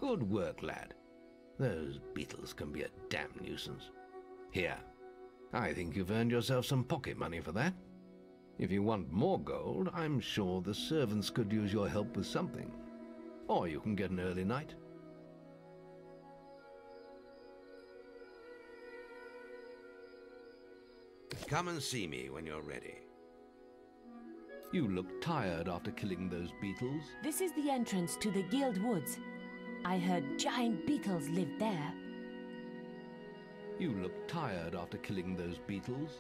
Good work, lad. Those beetles can be a damn nuisance. Here, I think you've earned yourself some pocket money for that. If you want more gold, I'm sure the servants could use your help with something. Or you can get an early night. Come and see me when you're ready. You look tired after killing those beetles. This is the entrance to the Guild Woods. I heard giant beetles lived there. You look tired after killing those beetles.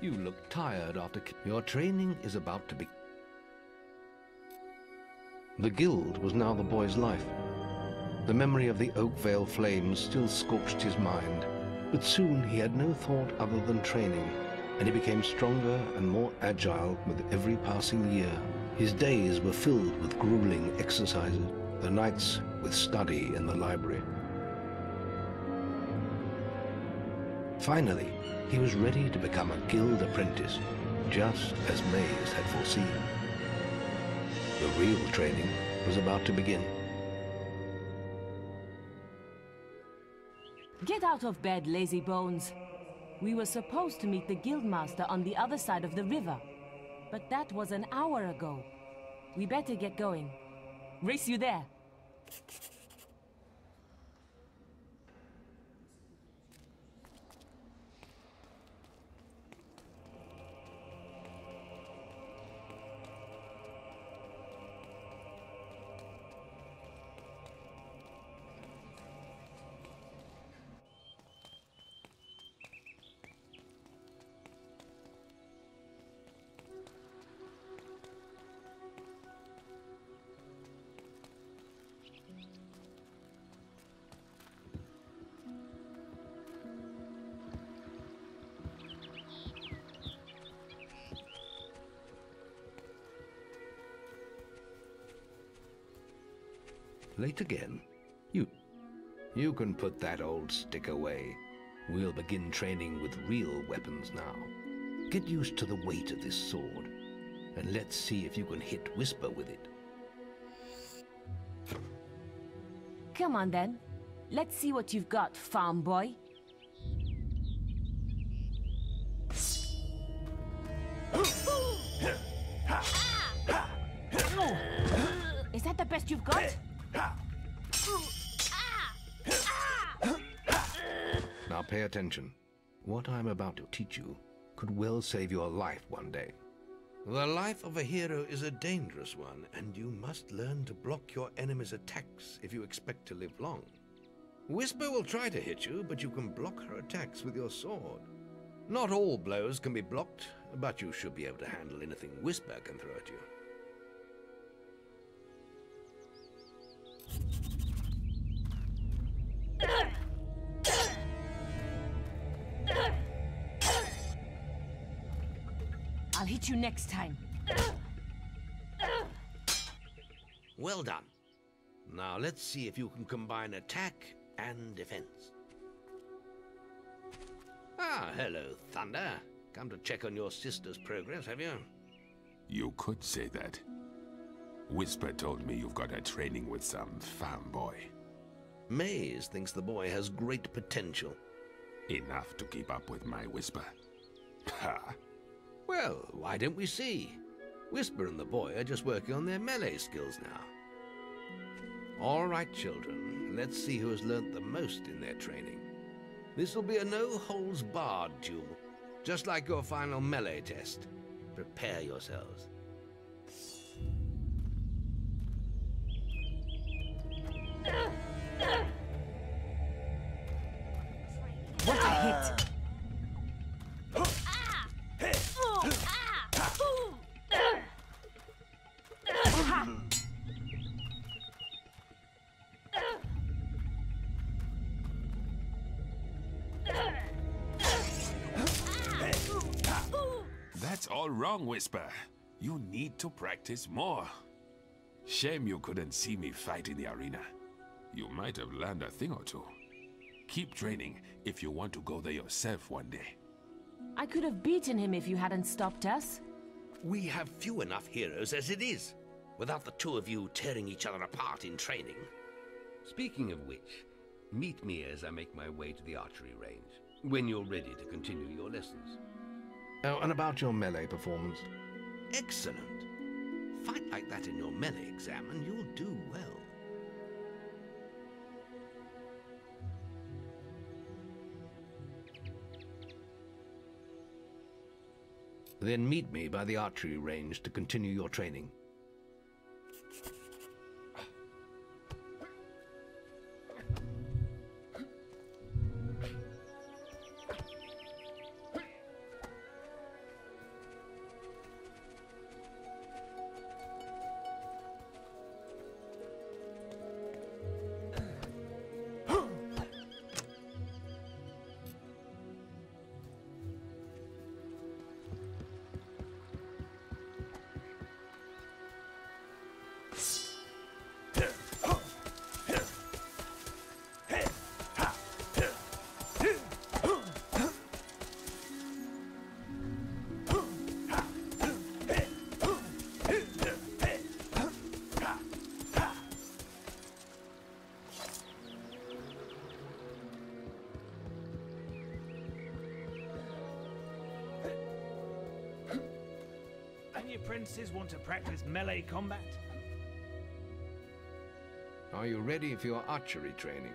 You look tired after... Your training is about to be... The guild was now the boy's life. The memory of the Oakvale flames still scorched his mind, but soon he had no thought other than training, and he became stronger and more agile with every passing year. His days were filled with grueling exercises, the nights with study in the library. Finally, he was ready to become a guild apprentice, just as Maze had foreseen. The real training was about to begin. Get out of bed, lazy bones. We were supposed to meet the guildmaster on the other side of the river, but that was an hour ago. We better get going. Race you there. Late again? You can put that old stick away. We'll begin training with real weapons now. Get used to the weight of this sword, and let's see if you can hit Whisper with it. Come on then. Let's see what you've got, farm boy. Is that the best you've got? Now pay attention. What I'm about to teach you could well save your life one day. The life of a hero is a dangerous one, and you must learn to block your enemy's attacks if you expect to live long. Whisper will try to hit you, but you can block her attacks with your sword. Not all blows can be blocked, but you should be able to handle anything Whisper can throw at you. I'll hit you next time. Well done. Now let's see if you can combine attack and defense. Ah, hello, Thunder. Come to check on your sister's progress, have you? You could say that. Whisper told me you've got her training with some farm boy. Maze thinks the boy has great potential. Enough to keep up with my Whisper. Ha! Well, why don't we see? Whisper and the boy are just working on their melee skills now. All right, children, let's see who has learnt the most in their training. This will be a no-holds-barred duel, just like your final melee test. Prepare yourselves. What a hit! That's all wrong, Whisper. You need to practice more. Shame you couldn't see me fight in the arena. You might have learned a thing or two. Keep training if you want to go there yourself one day. I could have beaten him if you hadn't stopped us. We have few enough heroes as it is, without the two of you tearing each other apart in training. Speaking of which, meet me as I make my way to the archery range, when you're ready to continue your lessons. Oh, and about your melee performance? Excellent. Fight like that in your melee exam and you'll do well. Then meet me by the archery range to continue your training. Princes want to practice melee combat? Are you ready for your archery training?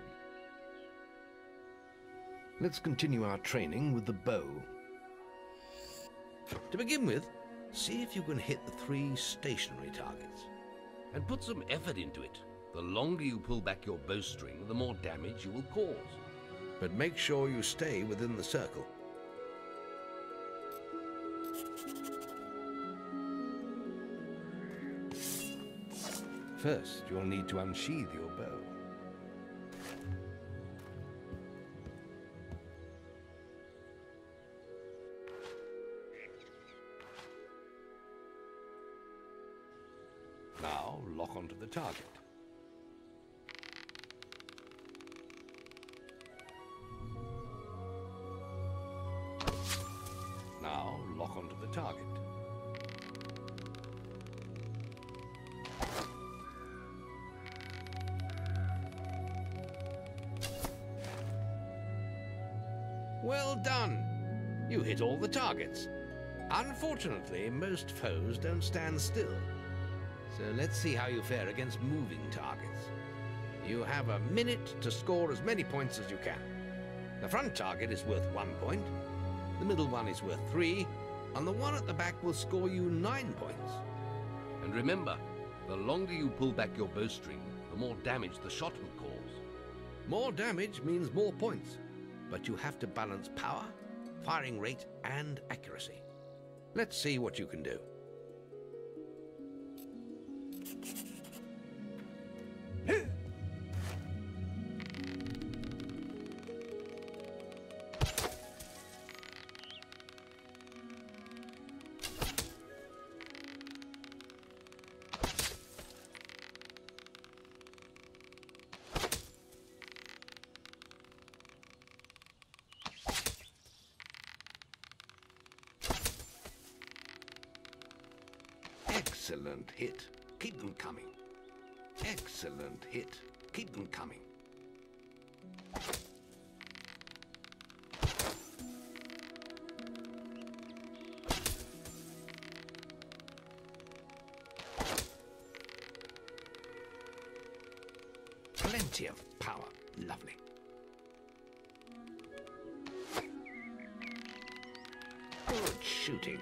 Let's continue our training with the bow. To begin with, see if you can hit the 3 stationary targets. And put some effort into it. The longer you pull back your bowstring, the more damage you will cause. But make sure you stay within the circle. First, you'll need to unsheath your bow. Now, lock onto the target. Now, lock onto the target. Well done! You hit all the targets. Unfortunately, most foes don't stand still. So let's see how you fare against moving targets. You have a minute to score as many points as you can. The front target is worth 1 point, the middle one is worth 3, and the one at the back will score you 9 points. And remember, the longer you pull back your bowstring, the more damage the shot will cause. More damage means more points. But you have to balance power, firing rate, and accuracy. Let's see what you can do. Excellent hit. Keep them coming. Excellent hit. Keep them coming. Plenty of power. Lovely. Good shooting.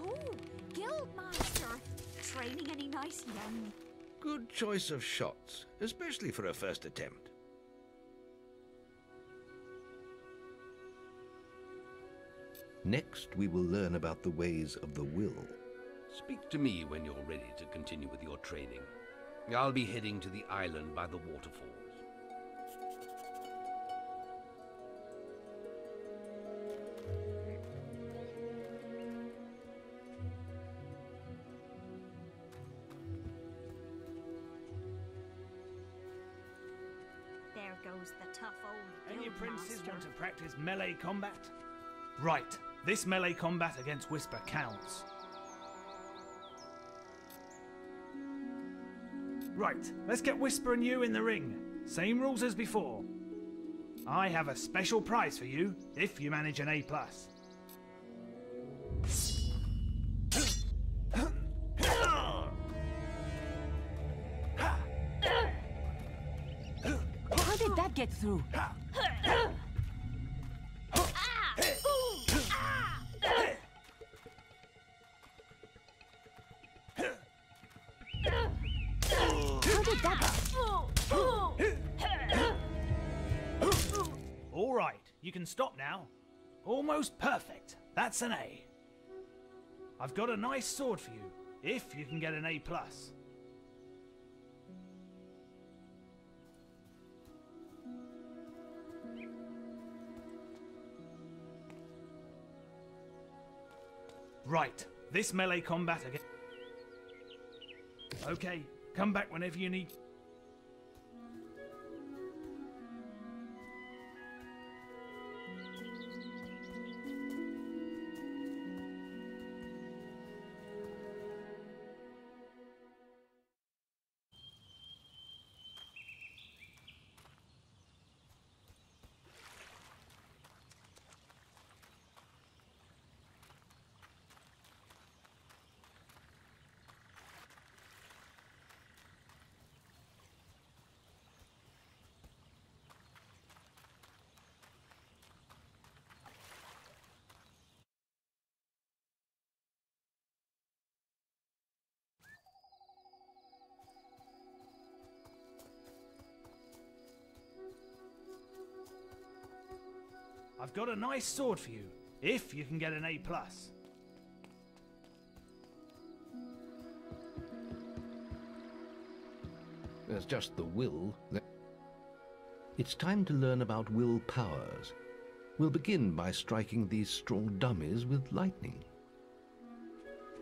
Oh, Guildmaster! Training any nice young? Good choice of shots, especially for a first attempt. Next, we will learn about the ways of the will. Speak to me when you're ready to continue with your training. I'll be heading to the island by the waterfalls. There goes the tough old Any princes Guildmaster. want to practice melee combat? Right. This melee combat against Whisper counts. Right. Let's get Whisper and you in the ring. Same rules as before. I have a special prize for you if you manage an A+. How did that get through? How did that... All right. You can stop now. Almost perfect. That's an A. I've got a nice sword for you if you can get an A+. Right, this melee combat again. Okay, come back whenever you need. I've got a nice sword for you if you can get an A+. There's just the will. It's time to learn about will powers. We'll begin by striking these strong dummies with lightning.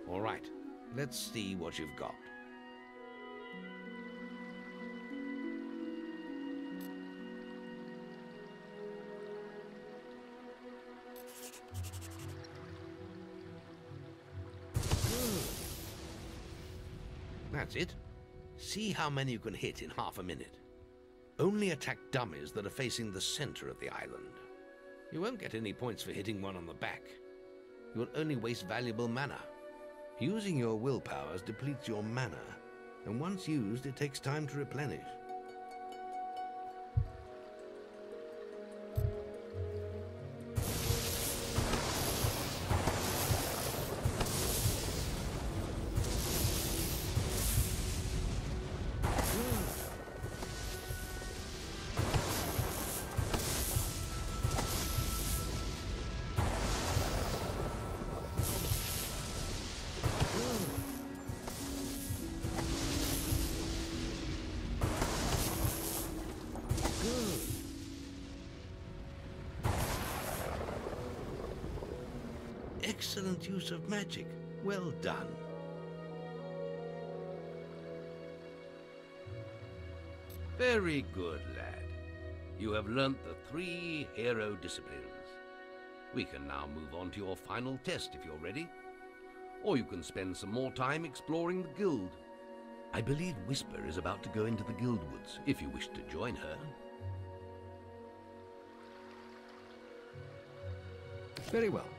All right, let's see what you've got. That's it. See how many you can hit in half a minute. Only attack dummies that are facing the center of the island. You won't get any points for hitting one on the back. You'll only waste valuable mana. Using your will powers depletes your mana, and once used, it takes time to replenish. Excellent use of magic. Well done. Very good, lad. You have learnt the 3 hero disciplines. We can now move on to your final test if you're ready. Or you can spend some more time exploring the guild. I believe Whisper is about to go into the guild woods, if you wish to join her. Very well.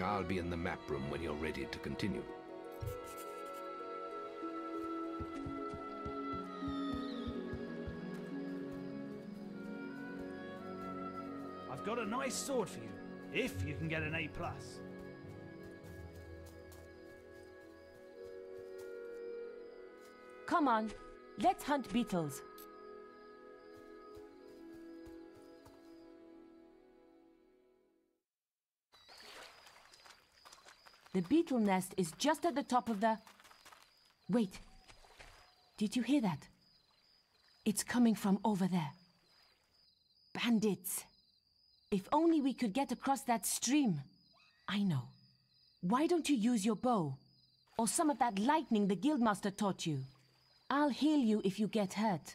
I'll be in the map room when you're ready to continue. I've got a nice sword for you, if you can get an A+. Come on, let's hunt beetles. The beetle nest is just at the top of the... Wait. Did you hear that? It's coming from over there. Bandits. If only we could get across that stream. I know. Why don't you use your bow? Or some of that lightning the guildmaster taught you? I'll heal you if you get hurt.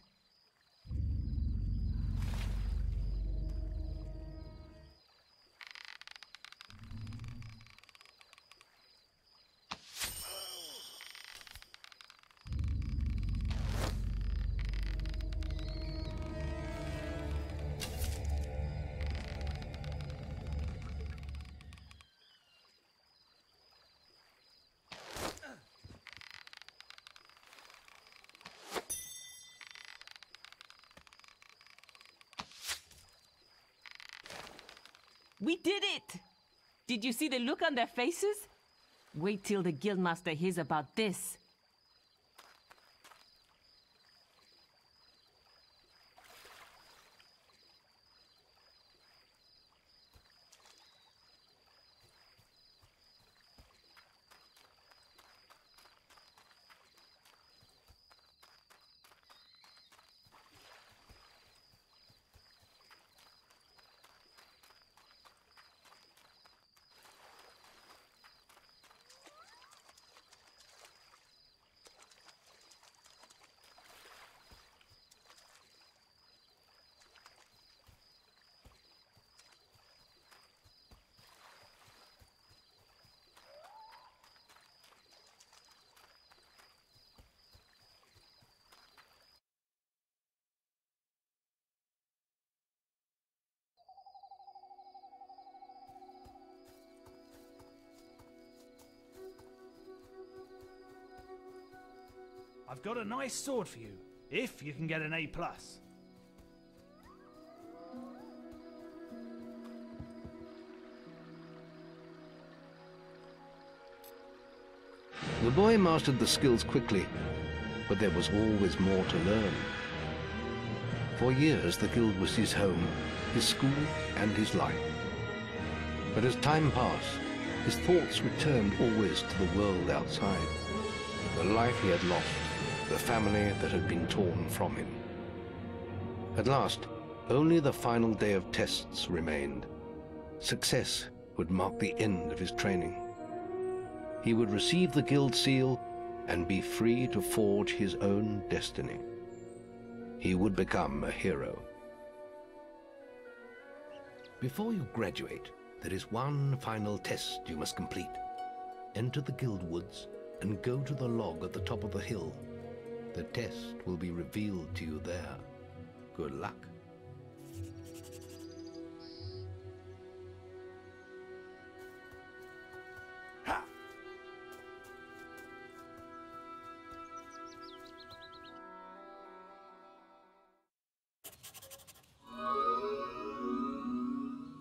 We did it! Did you see the look on their faces? Wait till the guildmaster hears about this. I've got a nice sword for you, if you can get an A+. The boy mastered the skills quickly, but there was always more to learn. For years, the guild was his home, his school, and his life. But as time passed, his thoughts returned always to the world outside, the life he had lost, the family that had been torn from him. At last, only the final day of tests remained. Success would mark the end of his training. He would receive the guild seal and be free to forge his own destiny. He would become a hero. Before you graduate, there is one final test you must complete. Enter the guild woods and go to the log at the top of the hill. The test will be revealed to you there. Good luck.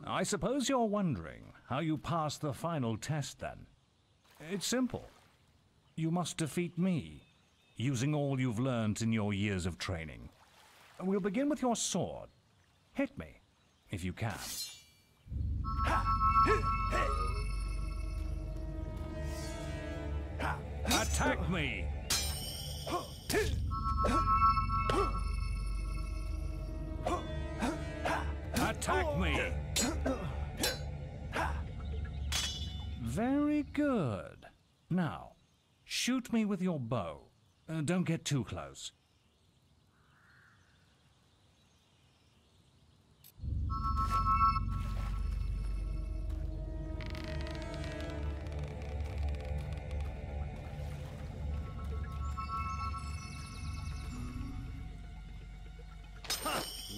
I suppose you're wondering how you pass the final test then. It's simple. You must defeat me, using all you've learned in your years of training. We'll begin with your sword. Hit me, if you can. Attack me! Attack me! Very good. Now, shoot me with your bow. Don't get too close.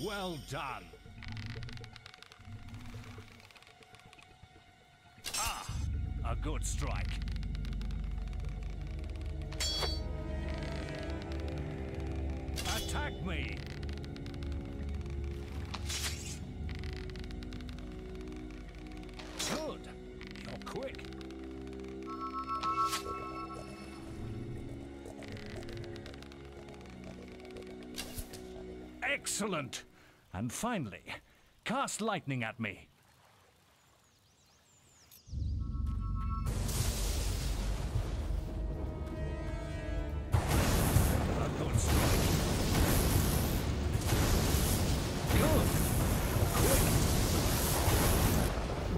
Well done. A good strike. Attack me! Good. You're quick. Excellent! And finally, cast lightning at me. A good strike. Good! Quick!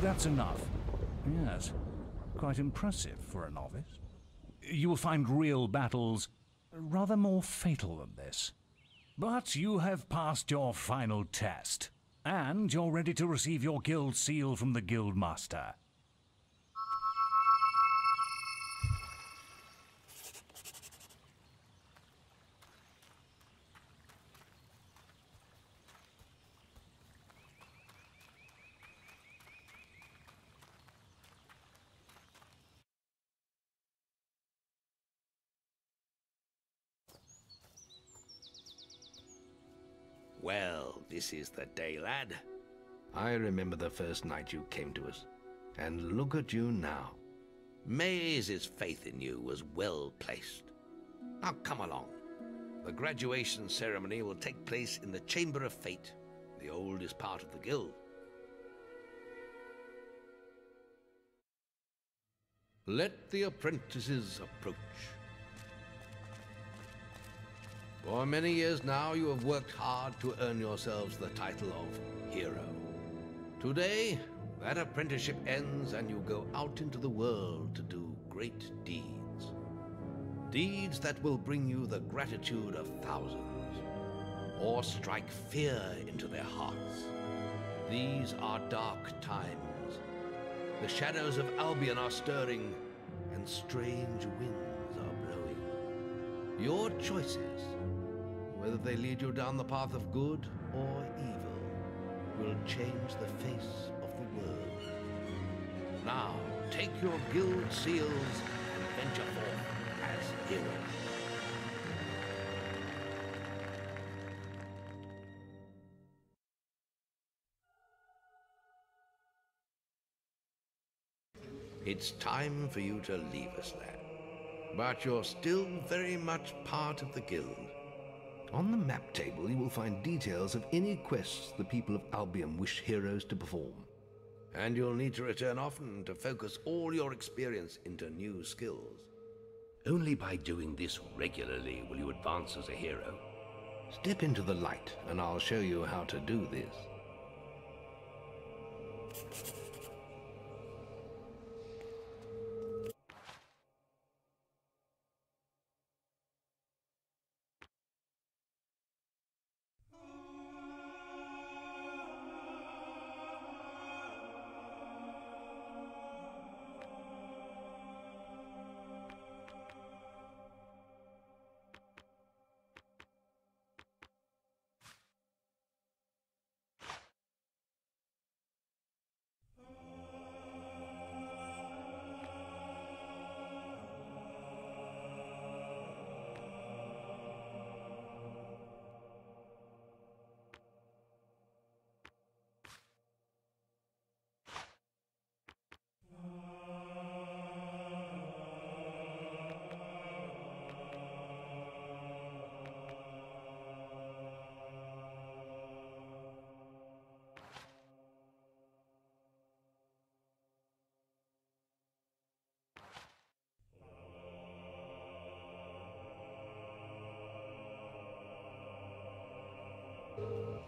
That's enough. Yes, quite impressive for a novice. You will find real battles rather more fatal than this. But you have passed your final test, and you're ready to receive your guild seal from the guild master. Well, this is the day, lad. I remember the first night you came to us. And look at you now. Maze's faith in you was well placed. Now come along. The graduation ceremony will take place in the Chamber of Fate, the oldest part of the guild. Let the apprentices approach. For many years now, you have worked hard to earn yourselves the title of hero. Today, that apprenticeship ends and you go out into the world to do great deeds. Deeds that will bring you the gratitude of thousands, or strike fear into their hearts. These are dark times. The shadows of Albion are stirring, and strange winds are blowing. Your choices, whether they lead you down the path of good or evil, will change the face of the world. Now, take your guild seals and venture forth as heroes. It's time for you to leave us, lad. But you're still very much part of the guild. On the map table, you will find details of any quests the people of Albion wish heroes to perform. And you'll need to return often to focus all your experience into new skills. Only by doing this regularly will you advance as a hero. Step into the light, and I'll show you how to do this.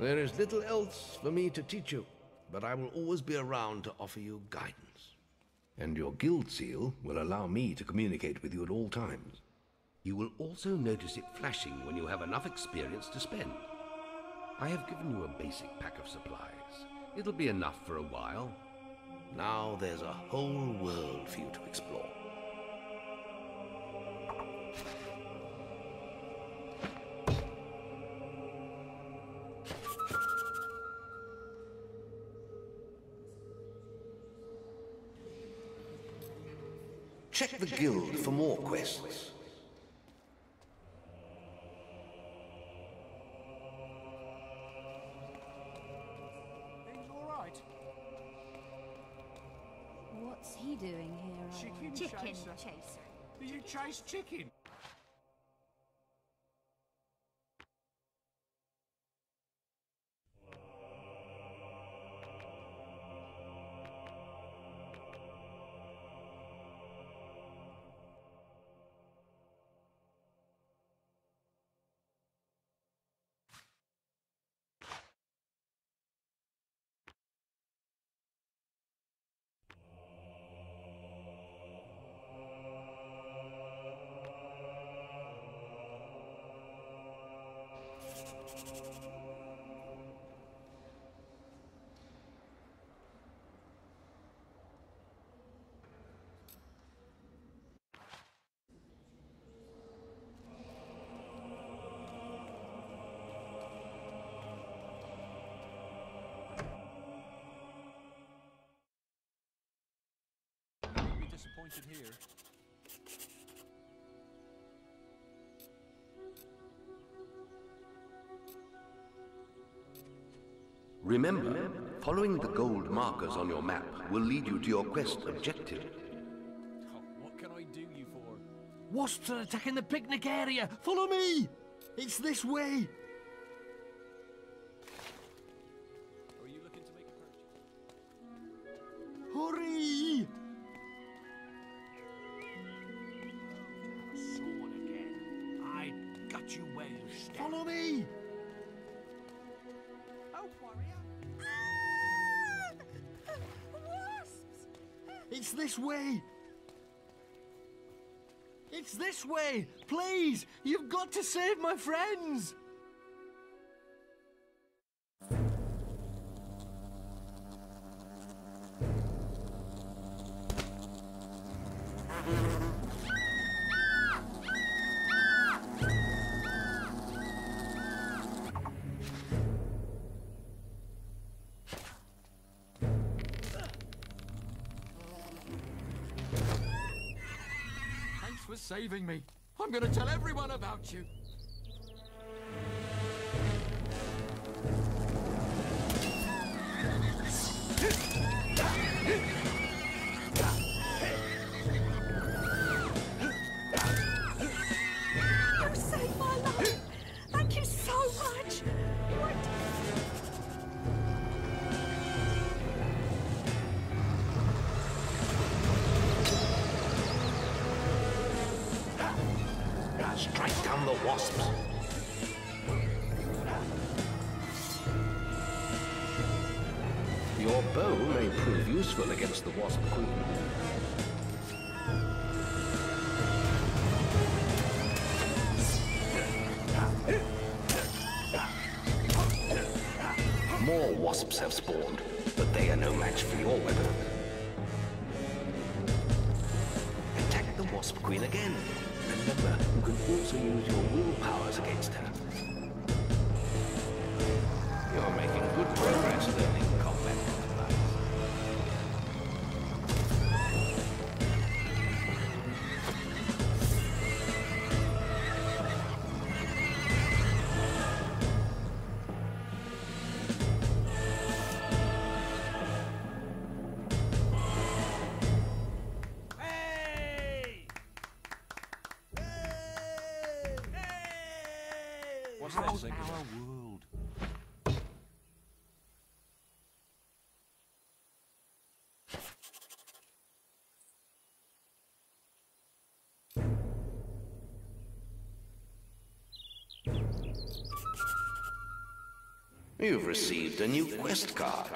There is little else for me to teach you, but I will always be around to offer you guidance. And your guild seal will allow me to communicate with you at all times. You will also notice it flashing when you have enough experience to spend. I have given you a basic pack of supplies. It'll be enough for a while. Now there's a whole world for you to explore. Check the guild for more quests. Things all right? What's he doing here? Chicken Chicken chaser. chaser. Do you chase chicken? Be disappointed here. Remember, following the gold markers on your map will lead you to your quest objective. Oh, what can I do you for? Wasps are attacking the picnic area! Follow me! It's this way! Are you looking to make a purchase? Hurry! Sword again. I got you where you stand. Follow me! Oh, warrior. Wasps! It's this way! It's this way! Please! You've got to save my friends! Thanks for saving me. I'm gonna tell everyone about you. You saved my life! Thank you so much! What? Strike down the wasps. Your bow may prove useful against the wasp queen. More wasps have spawned, but they are no match for your weapon. Attack the wasp queen again. Remember, you can also use your will powers against her. You're making good progress learning combat device. Hey! What's that saying? World. You've received a new quest card.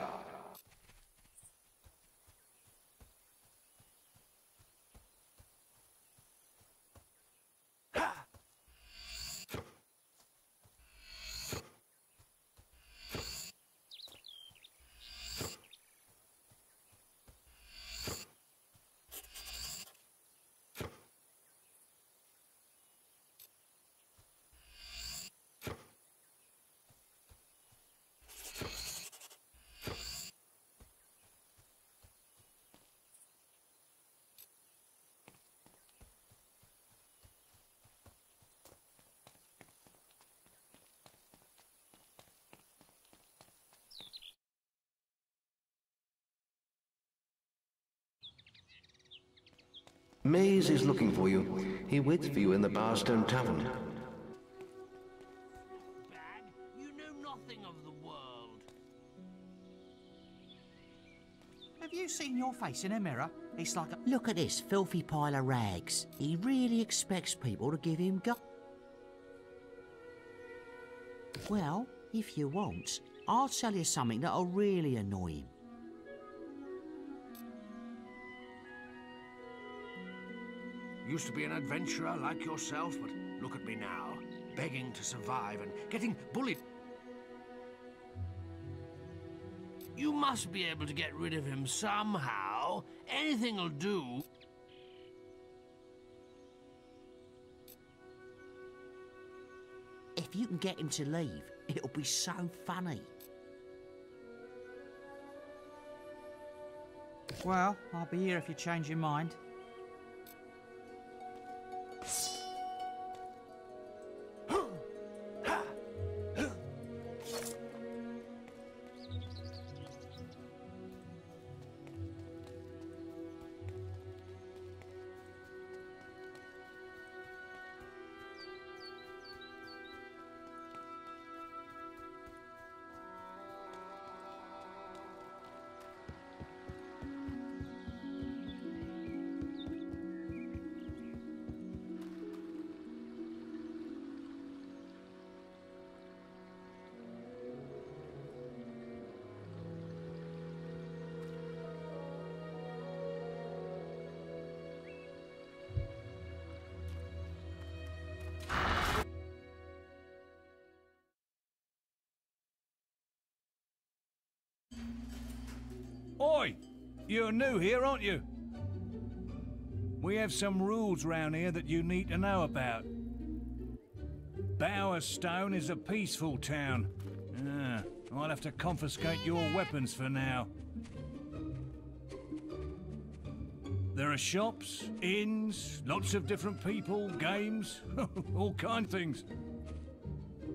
Maze is looking for you. He waits for you in the Barstone Tavern. Bag, you know nothing of the world. Have you seen your face in a mirror? It's like a... Look at this filthy pile of rags. He really expects people to give him Well, if you want, I'll tell you something that'll really annoy him. Used to be an adventurer like yourself, but look at me now, begging to survive and getting bullied. You must be able to get rid of him somehow. Anything'll do. If you can get him to leave, it'll be so funny. Well, I'll be here if you change your mind. Oi! You're new here, aren't you? We have some rules round here that you need to know about. Bowerstone is a peaceful town. I'll have to confiscate your weapons for now. There are shops, inns, lots of different people, games, all kind of things.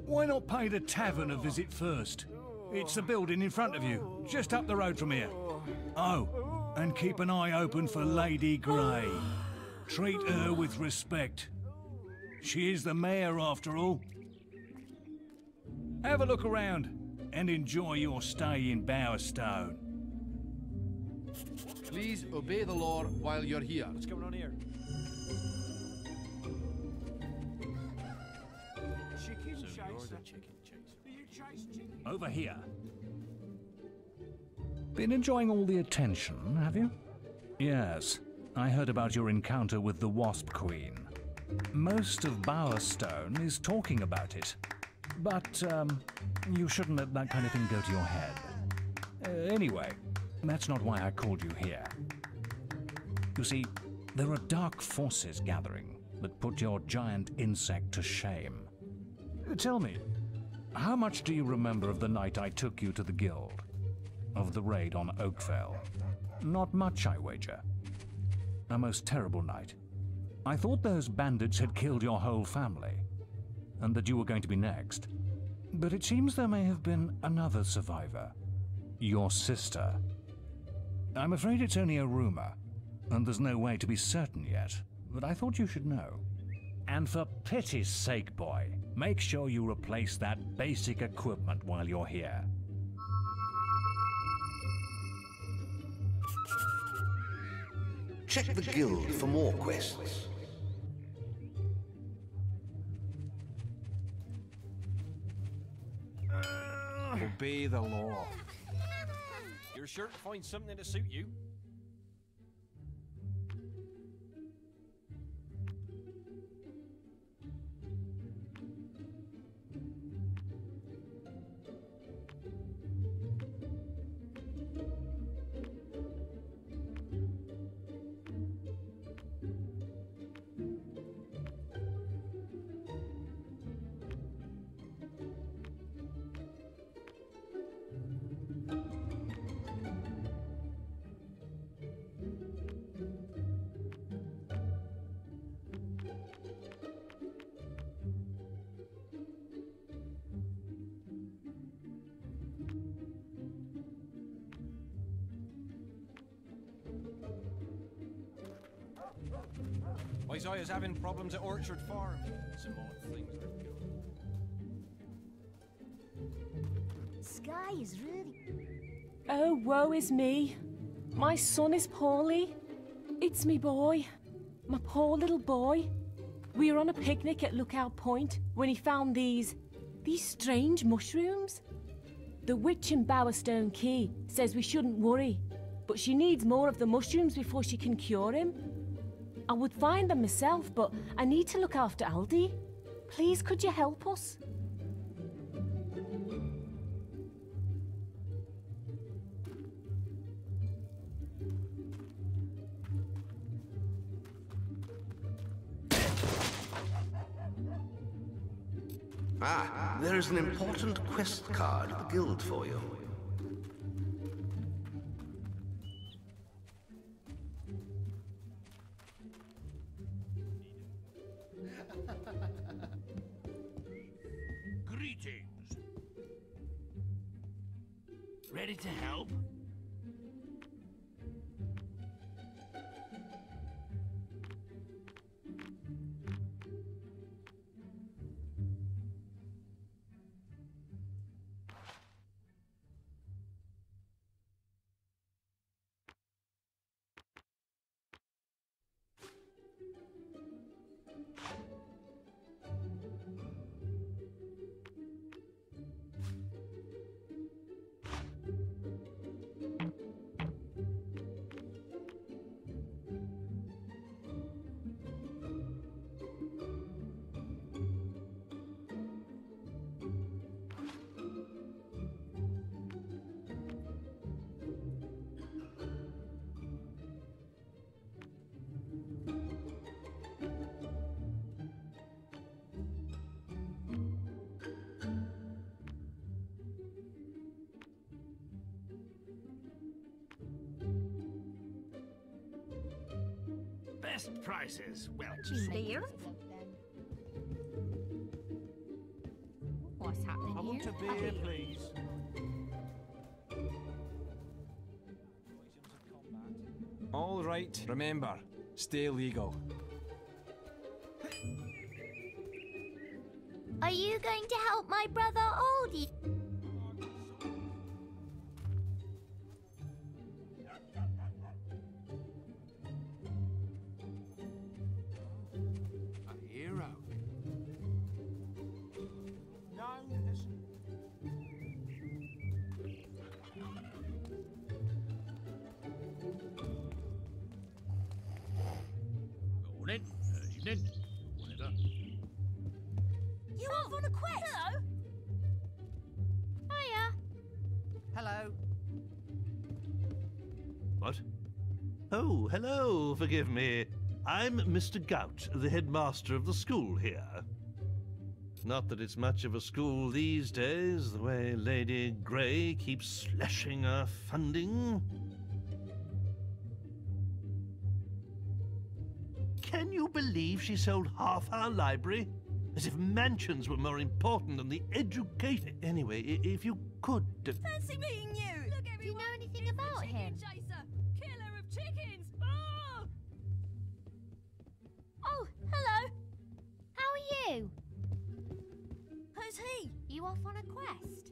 Why not pay the tavern a visit first? It's the building in front of you, just up the road from here. Oh, and keep an eye open for Lady Grey. Treat her with respect. She is the mayor, after all. Have a look around and enjoy your stay in Bowerstone. Please obey the law while you're here. What's going on here? Chicken So chase. you're the chicken chaser. Do you chase chicken? Over here. Been enjoying all the attention, have you? Yes. I heard about your encounter with the Wasp Queen. Most of Bowerstone is talking about it. But, you shouldn't let that kind of thing go to your head. Anyway, that's not why I called you here. You see, there are dark forces gathering that put your giant insect to shame. Tell me, how much do you remember of the night I took you to the guild? Of the raid on Oakfell? Not much, I wager. A most terrible night. I thought those bandits had killed your whole family, and that you were going to be next. But it seems there may have been another survivor. Your sister. I'm afraid it's only a rumor, and there's no way to be certain yet, but I thought you should know. And for pity's sake, boy, make sure you replace that basic equipment while you're here. Check the guild for more quests. Obey the law. You're sure to find something to suit you. Isaiah's having problems at Orchard Farm. Some odd things are going. Sky is really... Oh, woe is me. My son is poorly. It's me boy. My poor little boy. We were on a picnic at Lookout Point when he found these strange mushrooms. The witch in Bowerstone Key says we shouldn't worry, but she needs more of the mushrooms before she can cure him. I would find them myself, but I need to look after Aldi. Please, could you help us? Ah, there is an important quest card at the guild for you. Greetings. Ready to help? Best prices. Well, Dear? What's happening I want here? a beer, please. All right, remember, stay legal. Are you going to help my brother Oldie? a hero. No, listen. Morning. Evening. Whatever. You off on a quest? Hello. Hiya. Hello. What? Oh, hello, forgive me. I'm Mr. Gout, the headmaster of the school here. Not that it's much of a school these days, the way Lady Grey keeps slashing our funding. Can you believe she sold half our library? As if mansions were more important than the education. Anyway, if you could... Fancy meeting you. Look, everyone. Do you know anything about him? Chaser, killer of chickens. Oh! Oh, hello. How are you? Who's he? You off on a quest?